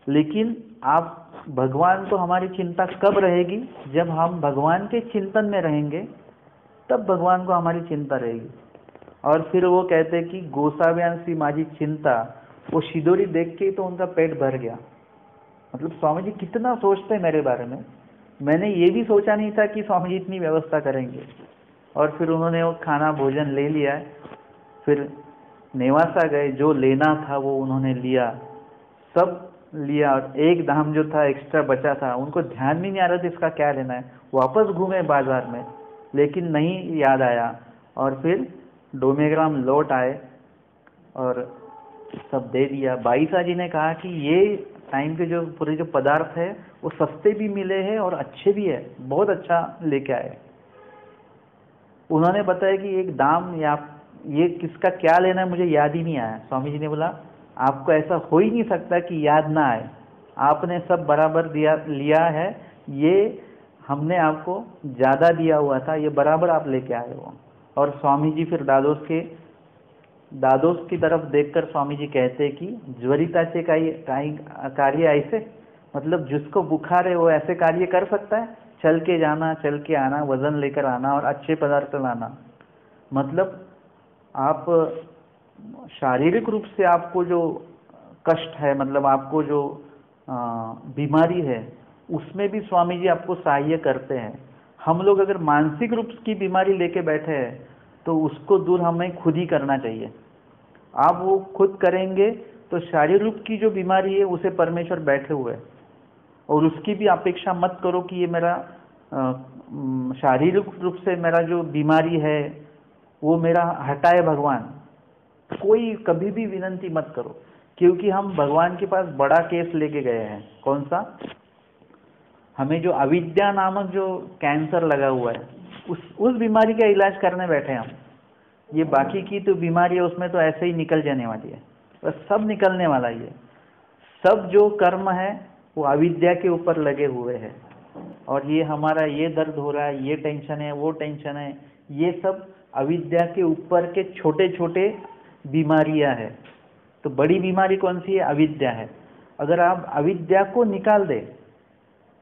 लेकिन आप भगवान को हमारी चिंता कब रहेगी, जब हम भगवान के चिंतन में रहेंगे, तब भगवान को हमारी चिंता रहेगी। और फिर वो कहते कि गोसाव्यांसी माझी चिंता, वो शिदोरी देख के तो उनका पेट भर गया। मतलब स्वामी जी कितना सोचते हैं मेरे बारे में। मैंने ये भी सोचा नहीं था कि स्वामी जी इतनी व्यवस्था करेंगे। और फिर उन्होंने वो खाना भोजन ले लिया है, फिर नेवासा गए, जो लेना था वो उन्होंने लिया, सब लिया। और एक दाम जो था एक्स्ट्रा बचा था, उनको ध्यान भी नहीं आ रहा था इसका क्या लेना है। वापस घूमे बाजार में, लेकिन नहीं याद आया। और फिर डोमेग्राम लौट आए और सब दे दिया। बाईसा जी ने कहा कि ये टाइम के जो पूरे जो पदार्थ है वो सस्ते भी मिले हैं और अच्छे भी है, बहुत अच्छा लेके आए। उन्होंने बताया कि एक दाम या ये किसका क्या लेना है मुझे याद ही नहीं आया। स्वामी जी ने बोला आपको ऐसा हो ही नहीं सकता कि याद ना आए, आपने सब बराबर दिया लिया है, ये हमने आपको ज़्यादा दिया हुआ था, ये बराबर आप लेके आए हो। और स्वामी जी फिर दादोस की तरफ देखकर स्वामी जी कहते कि ज्वरिताचे काही कार्य ऐसे, मतलब जिसको बुखार है वो ऐसे कार्य कर सकता है, चल के जाना, चल के आना, वजन लेकर आना और अच्छे पदार्थ लाना। मतलब आप शारीरिक रूप से आपको जो कष्ट है, मतलब आपको जो बीमारी है, उसमें भी स्वामी जी आपको सहाय्य करते हैं। हम लोग अगर मानसिक रूप की बीमारी लेके बैठे हैं तो उसको दूर हमें खुद ही करना चाहिए। आप वो खुद करेंगे तो शारीरिक रूप की जो बीमारी है उसे परमेश्वर बैठे हुए है, और उसकी भी अपेक्षा मत करो कि ये मेरा शारीरिक रूप से मेरा जो बीमारी है वो मेरा हटाए भगवान। कोई कभी भी विनंती मत करो, क्योंकि हम भगवान के पास बड़ा केस लेके गए हैं। कौन सा? हमें जो अविद्या नामक जो कैंसर लगा हुआ है, उस बीमारी का इलाज करने बैठे हम। ये बाकी की तो बीमारी है उसमें तो ऐसे ही निकल जाने वाली है, बस सब निकलने वाला ही है। सब जो कर्म है वो अविद्या के ऊपर लगे हुए हैं, और ये हमारा ये दर्द हो रहा है, ये टेंशन है, वो टेंशन है, ये सब अविद्या के ऊपर के छोटे छोटे बीमारियां हैं। तो बड़ी बीमारी कौन सी है? अविद्या है। अगर आप अविद्या को निकाल दे,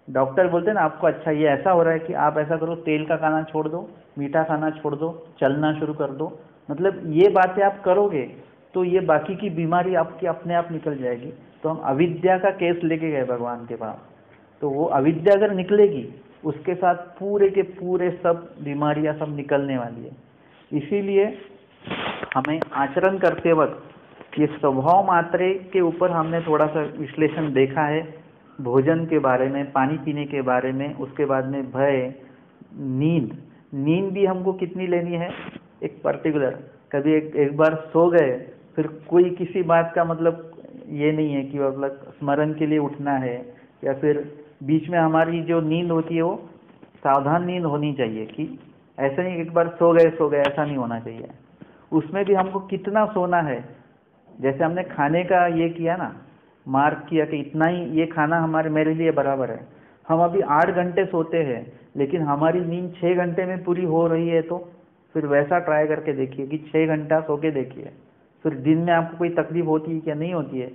डॉक्टर बोलते हैं ना आपको, अच्छा ये ऐसा हो रहा है कि आप ऐसा करो, तेल का खाना छोड़ दो, मीठा खाना छोड़ दो, चलना शुरू कर दो, मतलब ये बातें आप करोगे तो ये बाकी की बीमारी आपकी अपने आप निकल जाएगी। तो हम अविद्या का केस लेके गए भगवान के पास, तो वो अविद्या अगर निकलेगी उसके साथ पूरे के पूरे सब बीमारियां सब निकलने वाली है। इसीलिए हमें आचरण करते वक्त ये स्वभाव मात्रे के ऊपर हमने थोड़ा सा विश्लेषण देखा है, भोजन के बारे में, पानी पीने के बारे में, उसके बाद में भय, नींद भी हमको कितनी लेनी है, एक पर्टिकुलर। कभी एक बार सो गए, फिर कोई किसी बात का मतलब ये नहीं है कि मतलब स्मरण के लिए उठना है, या फिर बीच में हमारी जो नींद होती है वो सावधान नींद होनी चाहिए, कि ऐसा नहीं एक बार सो गए, ऐसा नहीं होना चाहिए। उसमें भी हमको कितना सोना है, जैसे हमने खाने का ये किया ना, मार्क किया कि इतना ही ये खाना मेरे लिए बराबर है। हम अभी 8 घंटे सोते हैं, लेकिन हमारी नींद 6 घंटे में पूरी हो रही है, तो फिर वैसा ट्राई करके देखिए कि 6 घंटा सो के देखिए। फिर दिन में आपको कोई तकलीफ होती है क्या? नहीं होती है,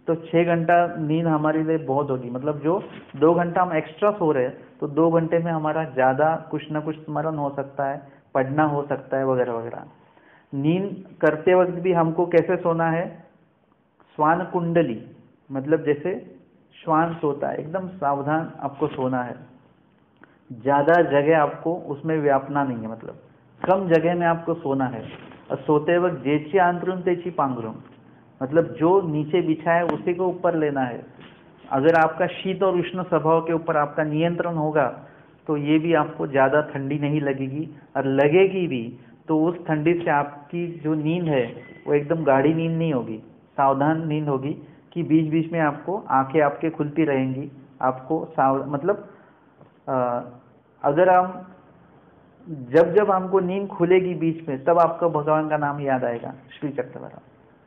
तो 6 घंटा नींद हमारे लिए बहुत होगी। मतलब जो 2 घंटा हम एक्स्ट्रा सो रहे हैं, तो 2 घंटे में हमारा ज़्यादा कुछ ना कुछ स्मरण हो सकता है, पढ़ना हो सकता है, वगैरह वगैरह। नींद करते वक्त भी हमको कैसे सोना है? श्वान कुंडली, मतलब जैसे श्वान सोता है, एकदम सावधान आपको सोना है। ज़्यादा जगह आपको उसमें व्यापना नहीं है, मतलब कम जगह में आपको सोना है। और सोते वक्त जेची आंतरुम तेची पांगरुम, मतलब जो नीचे बिछा है उसी को ऊपर लेना है। अगर आपका शीत और उष्ण स्वभाव के ऊपर आपका नियंत्रण होगा तो ये भी आपको ज़्यादा ठंडी नहीं लगेगी, और लगेगी भी तो उस ठंडी से आपकी जो नींद है वो एकदम गाढ़ी नींद नहीं होगी, सावधान नींद होगी कि बीच बीच में आपको आंखें आपके खुलती रहेंगी। आपको मतलब अ, अगर हम जब जब हमको नींद खुलेगी बीच में, तब आपको भगवान का नाम याद आएगा, श्री चक्रवरा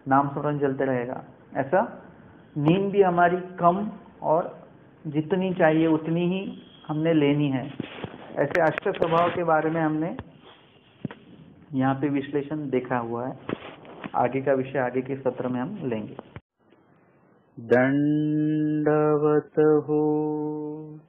नाम स्मरण चलते रहेगा। ऐसा नींद भी हमारी कम और जितनी चाहिए उतनी ही हमने लेनी है। ऐसे अष्ट स्वभाव के बारे में हमने यहाँ पे विश्लेषण देखा हुआ है। आगे का विषय आगे के सत्र में हम लेंगे। दंडवत हो।